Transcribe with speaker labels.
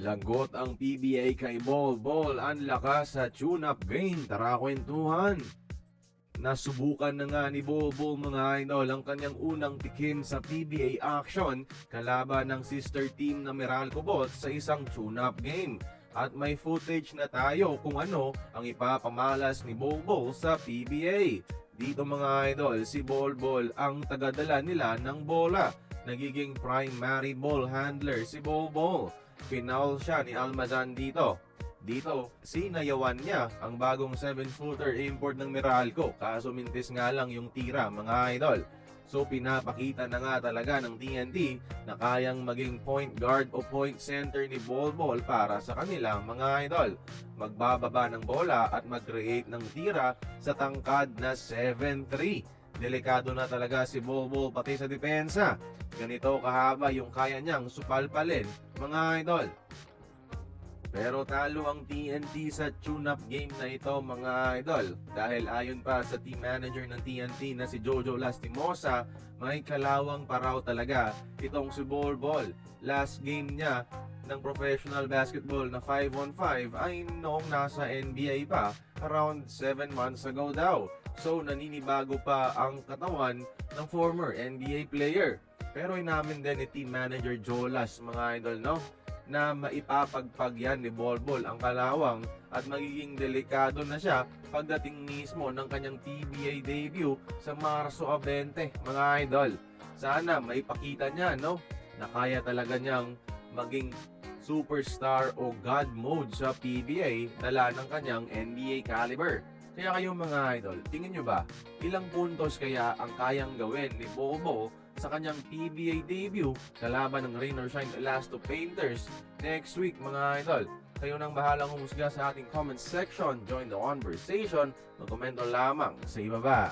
Speaker 1: Lagot ang PBA kay Bol Bol, ang lakas sa tune-up game, tara kwentuhan. Nasubukan na nga ni Bol Bol mga idol ang kanyang unang tikim sa PBA action kalaban ng sister team na Meralco Bots sa isang tune-up game. At may footage na tayo kung ano ang ipapamalas ni Bol Bol sa PBA. Dito mga idol, si Bol Bol ang tagadala nila ng bola. Nagiging primary ball handler si Bol Bol. Pinaul siya ni Almazan dito. Dito, sinayawan niya ang bagong 7-footer import ng Meralco. Kaso mintis nga lang yung tira mga idol. So pinapakita na nga talaga ng TNT na kayang maging point guard o point center ni Bol Bol para sa kanila mga idol. Magbababa ng bola at mag-create ng tira sa tangkad na 7-3. Delikado na talaga si Bol Bol pati sa depensa. Ganito kahaba yung kaya niyang supalpalin mga idol. Pero talo ang TNT sa tune-up game na ito mga idol. Dahil ayon pa sa team manager ng TNT na si Jojo Lastimosa, may kalawang pa raw talaga itong si Bol Bol. Last game niya ng professional basketball na 5-on-5 ay noong nasa NBA pa, around 7 months ago daw. So naninibago pa ang katawan ng former NBA player. Pero inamin din ni team manager Jolas mga idol no, na maipapagpag yan ni Bol Bol ang kalawang at magiging delikado na siya pagdating mismo ng kanyang PBA debut sa Marso 20 mga idol. Sana maipakita niya no, na kaya talaga niyang maging superstar o God mode sa PBA dala ng kanyang NBA caliber. Kaya kayo mga idol, tingin nyo ba ilang puntos kaya ang kayang gawin ni Bol Bol sa kanyang PBA debut kalaban ng Rain or Shine Elasto Painters next week mga idol? Kayo nang bahalang humusga sa ating comment section. Join the conversation. Magkomento lamang sa ibaba.